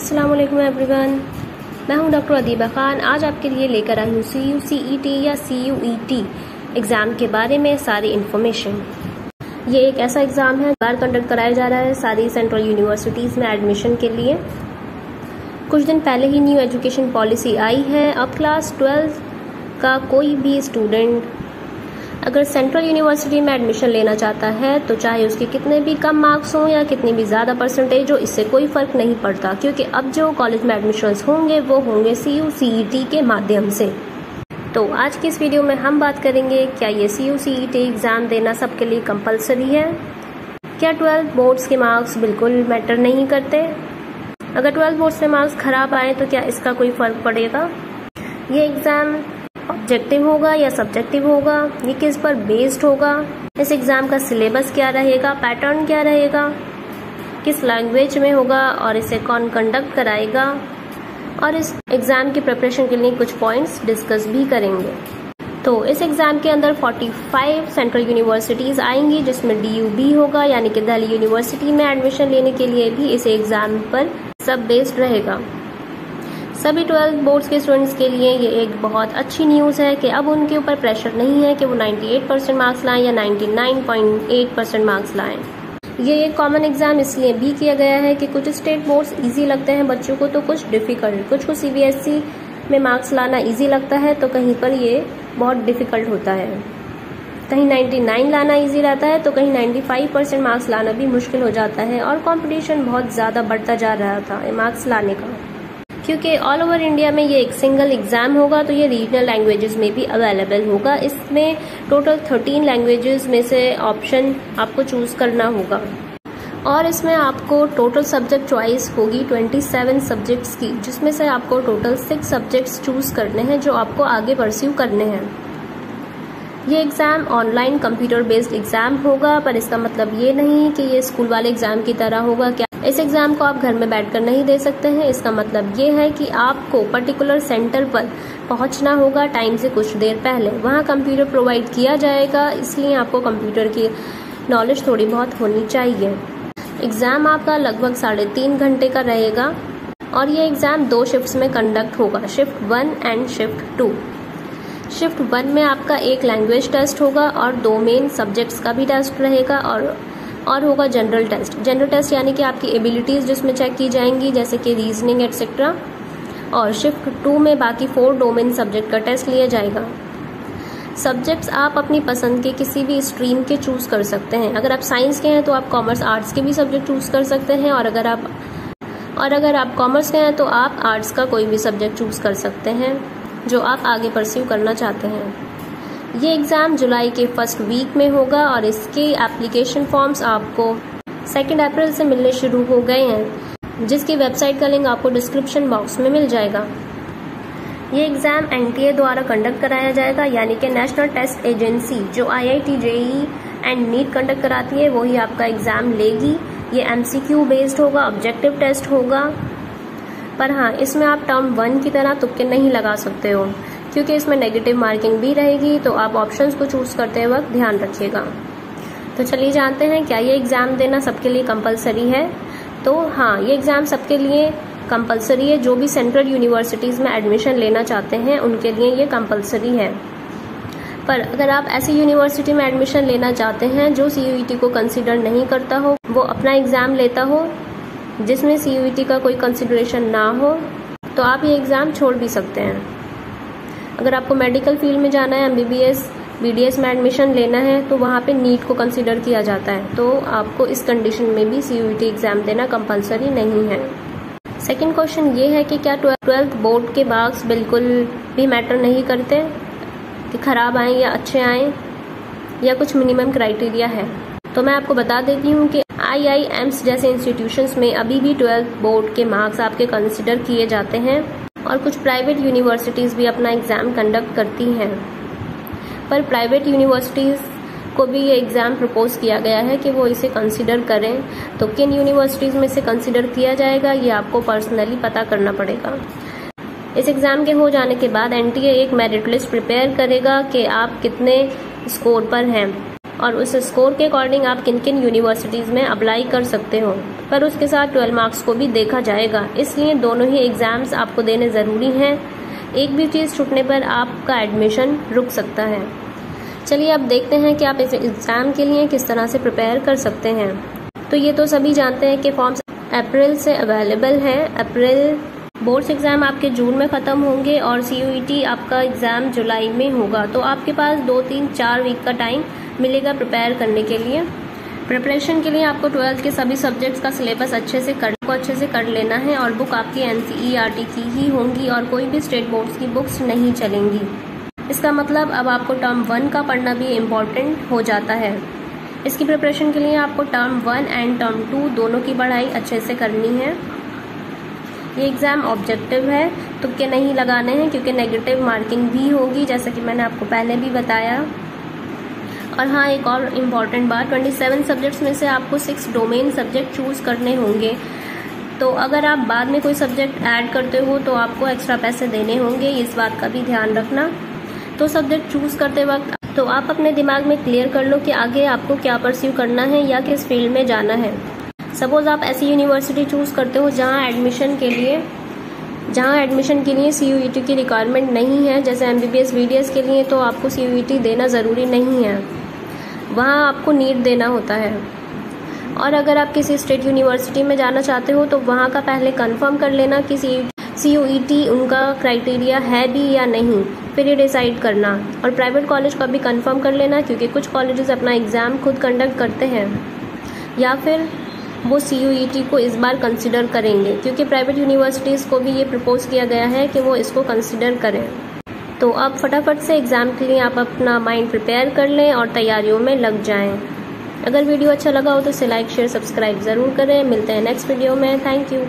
अस्सलाम वालेकुम एवरीवन, मैं हूं डॉक्टर अदीबा खान। आज आपके लिए लेकर आई हूं CUCET या CUET एग्ज़ाम के बारे में सारी इन्फॉर्मेशन। ये एक ऐसा एग्ज़ाम है बार कंडक्ट कराया जा रहा है सारी सेंट्रल यूनिवर्सिटीज़ में एडमिशन के लिए। कुछ दिन पहले ही न्यू एजुकेशन पॉलिसी आई है। अब क्लास 12 का कोई भी स्टूडेंट अगर सेंट्रल यूनिवर्सिटी में एडमिशन लेना चाहता है तो चाहे उसके कितने भी कम मार्क्स हों या कितनी भी ज़्यादा परसेंटेज हो, इससे कोई फ़र्क नहीं पड़ता, क्योंकि अब जो कॉलेज में एडमिशन्स होंगे वो होंगे CUCET के माध्यम से। तो आज की इस वीडियो में हम बात करेंगे क्या ये CUCET एग्ज़ाम देना सबके लिए कंपलसरी है, क्या 12 बोर्ड्स के मार्क्स बिल्कुल मैटर नहीं करते, अगर 12 बोर्ड्स में मार्क्स ख़राब आए तो क्या इसका कोई फ़र्क पड़ेगा, ये एग्ज़ाम ऑब्जेक्टिव होगा या सब्जेक्टिव होगा, ये किस पर बेस्ड होगा, इस एग्ज़ाम का सिलेबस क्या रहेगा, पैटर्न क्या रहेगा, किस लैंग्वेज में होगा और इसे कौन कंडक्ट कराएगा, और इस एग्ज़ाम की प्रिपरेशन के लिए कुछ पॉइंट्स डिस्कस भी करेंगे। तो इस एग्ज़ाम के अंदर 45 सेंट्रल यूनिवर्सिटीज़ आएंगी, जिसमें DUB होगा, यानी कि दिल्ली यूनिवर्सिटी में एडमिशन लेने के लिए भी इस एग्ज़ाम पर सब बेस्ड रहेगा। सभी 12 बोर्ड्स के स्टूडेंट्स के लिए ये एक बहुत अच्छी न्यूज़ है कि अब उनके ऊपर प्रेशर नहीं है कि वो 98% मार्क्स लाएं या 99.8% मार्क्स लाएं। ये एक कॉमन एग्ज़ाम इसलिए भी किया गया है कि कुछ स्टेट बोर्ड्स इजी लगते हैं बच्चों को तो कुछ डिफ़िकल्ट, कुछ को CBSE में मार्क्स लाना इजी लगता है तो कहीं पर ये बहुत डिफ़िकल्ट होता है। कहीं 99 लाना इजी रहता है तो कहीं 95% मार्क्स लाना भी मुश्किल हो जाता है, और कंपटीशन बहुत ज़्यादा बढ़ता जा रहा था मार्क्स लाने का। क्योंकि ऑल ओवर इंडिया में ये एक सिंगल एग्ज़ाम होगा तो ये रीजनल लैंग्वेजेस में भी अवेलेबल होगा। इसमें टोटल 13 लैंग्वेजेस में से ऑप्शन आपको चूज़ करना होगा, और इसमें आपको टोटल सब्जेक्ट चॉइस होगी 27 सब्जेक्ट्स की, जिसमें से आपको टोटल 6 सब्जेक्ट्स चूज़ करने हैं जो आपको आगे परस्यू करने हैं। ये exam online computer based exam होगा, पर इसका मतलब ये नहीं कि ये स्कूल वाले एग्ज़ाम की तरह होगा। क्या इस एग्ज़ाम को आप घर में बैठकर नहीं दे सकते हैं? इसका मतलब ये है कि आपको पर्टिकुलर सेंटर पर पहुंचना होगा टाइम से कुछ देर पहले। वहां कंप्यूटर प्रोवाइड किया जाएगा, इसलिए आपको कंप्यूटर की नॉलेज थोड़ी बहुत होनी चाहिए। एग्ज़ाम आपका लगभग 3.5 घंटे का रहेगा, और ये एग्ज़ाम 2 शिफ्ट्स में कंडक्ट होगा, शिफ्ट 1 एंड शिफ्ट 2। शिफ्ट 1 में आपका एक लैंग्वेज टेस्ट होगा और 2 मेन सब्जेक्ट्स का भी टेस्ट रहेगा, और होगा जनरल टेस्ट। जनरल टेस्ट यानी कि आपकी एबिलिटीज़ जिसमें चेक की जाएंगी, जैसे कि रीजनिंग एटसेट्रा। और शिफ्ट 2 में बाकी 4 डोमेन सब्जेक्ट का टेस्ट लिया जाएगा। सब्जेक्ट्स आप अपनी पसंद के किसी भी स्ट्रीम के चूज़ कर सकते हैं। अगर आप साइंस के हैं तो आप कॉमर्स आर्ट्स के भी सब्जेक्ट चूज़ कर सकते हैं, और अगर आप कॉमर्स के हैं तो आप आर्ट्स का कोई भी सब्जेक्ट चूज़ कर सकते हैं जो आप आगे परस्यू करना चाहते हैं। ये एग्ज़ाम जुलाई के फर्स्ट वीक में होगा, और इसके एप्लीकेशन फॉर्म्स आपको 2 अप्रैल से मिलने शुरू हो गए हैं, जिसकी वेबसाइट का लिंक आपको डिस्क्रिप्शन बॉक्स में मिल जाएगा। ये एग्ज़ाम NTA द्वारा कंडक्ट कराया जाएगा, यानी कि नेशनल टेस्ट एजेंसी जो IIT JEE and NEET conduct कराती है वही आपका एग्ज़ाम लेगी। ये MCQ बेस्ड होगा, ऑब्जेक्टिव टेस्ट होगा, पर हाँ इसमें आप टर्म 1 की तरह तुक्के नहीं लगा सकते हो, क्योंकि इसमें नेगेटिव मार्किंग भी रहेगी, तो आप ऑप्शंस को चूज़ करते वक्त ध्यान रखिएगा। तो चलिए जानते हैं क्या ये एग्ज़ाम देना सबके लिए कंपलसरी है। तो हाँ, ये एग्ज़ाम सबके लिए कंपलसरी है। जो भी सेंट्रल यूनिवर्सिटीज़ में एडमिशन लेना चाहते हैं उनके लिए ये कंपलसरी है। पर अगर आप ऐसी यूनिवर्सिटी में एडमिशन लेना चाहते हैं जो CUET को कंसिडर नहीं करता हो, वो अपना एग्ज़ाम लेता हो जिसमें CUET का कोई कंसिडरेशन ना हो, तो आप ये एग्ज़ाम छोड़ भी सकते हैं। अगर आपको मेडिकल फील्ड में जाना है, MBBS BDS में एडमिशन लेना है, तो वहाँ पे नीट को कंसिडर किया जाता है, तो आपको इस कंडीशन में भी CUET एग्ज़ाम देना कंपलसरी नहीं है। सेकंड क्वेश्चन ये है कि क्या 12th बोर्ड के मार्क्स बिल्कुल भी मैटर नहीं करते, कि ख़राब आएँ या अच्छे आएँ, या कुछ मिनिमम क्राइटेरिया है। तो मैं आपको बता देती हूँ कि IIMs जैसे इंस्टीट्यूशंस में अभी भी 12th बोर्ड के मार्क्स आपके कंसिडर किए जाते हैं, और कुछ प्राइवेट यूनिवर्सिटीज़ भी अपना एग्ज़ाम कंडक्ट करती हैं। पर प्राइवेट यूनिवर्सिटीज़ को भी ये एग्ज़ाम प्रपोज किया गया है कि वो इसे कंसिडर करें, तो किन यूनिवर्सिटीज़ में इसे कंसिडर किया जाएगा ये आपको पर्सनली पता करना पड़ेगा। इस एग्ज़ाम के हो जाने के बाद NTA एक मेरिट लिस्ट प्रिपेयर करेगा कि आप कितने स्कोर पर हैं, और उस स्कोर के अकॉर्डिंग आप किन किन यूनिवर्सिटीज़ में अप्लाई कर सकते हो, पर उसके साथ 12 मार्क्स को भी देखा जाएगा। इसलिए दोनों ही एग्ज़ाम्स आपको देने ज़रूरी हैं। एक भी चीज़ छूटने पर आपका एडमिशन रुक सकता है। चलिए अब देखते हैं कि आप इस एग्ज़ाम के लिए किस तरह से प्रिपेयर कर सकते हैं। तो ये तो सभी जानते हैं कि फॉर्म्स अप्रैल से अवेलेबल हैं। अप्रैल बोर्ड्स एग्ज़ाम आपके जून में ख़त्म होंगे और CUET आपका एग्ज़ाम जुलाई में होगा। तो आपके पास 2-3-4 वीक का टाइम मिलेगा प्रिपेयर करने के लिए। प्रिपरेशन के लिए आपको 12th के सभी सब्जेक्ट्स का सिलेबस अच्छे से कर लेना है और बुक आपकी NCERT की ही होंगी और कोई भी स्टेट बोर्ड्स की बुक्स नहीं चलेंगी। इसका मतलब अब आपको टर्म 1 का पढ़ना भी इम्पॉर्टेंट हो जाता है। इसकी प्रिपरेशन के लिए आपको टर्म 1 एंड टर्म 2 दोनों की पढ़ाई अच्छे से करनी है। ये एग्ज़ाम ऑब्जेक्टिव है, तुक्के नहीं लगाने हैं क्योंकि नेगेटिव मार्किंग भी होगी, जैसा कि मैंने आपको पहले भी बताया। और हाँ, एक और इम्पॉर्टेंट बात, 27 सब्जेक्ट्स में से आपको 6 डोमेन सब्जेक्ट चूज़ करने होंगे। तो अगर आप बाद में कोई सब्जेक्ट ऐड करते हो तो आपको एक्स्ट्रा पैसे देने होंगे, इस बात का भी ध्यान रखना। तो सब्जेक्ट चूज़ करते वक्त तो आप अपने दिमाग में क्लियर कर लो कि आगे आपको क्या परस्यू करना है या किस फील्ड में जाना है। सपोज़ आप ऐसी यूनिवर्सिटी चूज़ करते हो जहाँ एडमिशन के लिए CUET की रिक्वायरमेंट नहीं है, जैसे MBBS BDS के लिए तो आपको CUET देना ज़रूरी नहीं है, वहाँ आपको नीट देना होता है। और अगर आप किसी स्टेट यूनिवर्सिटी में जाना चाहते हो तो वहाँ का पहले कंफर्म कर लेना कि CUET उनका क्राइटेरिया है भी या नहीं, फिर ये डिसाइड करना। और प्राइवेट कॉलेज का भी कंफर्म कर लेना क्योंकि कुछ कॉलेजेस अपना एग्ज़ाम खुद कंडक्ट करते हैं या फिर वो CUET को इस बार कंसिडर करेंगे, क्योंकि प्राइवेट यूनिवर्सिटीज़ को भी ये प्रपोज किया गया है कि वो इसको कंसिडर करें। तो अब फटाफट से एग्ज़ाम के लिए आप अपना माइंड प्रिपेयर कर लें और तैयारियों में लग जाएं। अगर वीडियो अच्छा लगा हो तो इसे लाइक शेयर सब्सक्राइब ज़रूर करें। मिलते हैं नेक्स्ट वीडियो में। Thank you.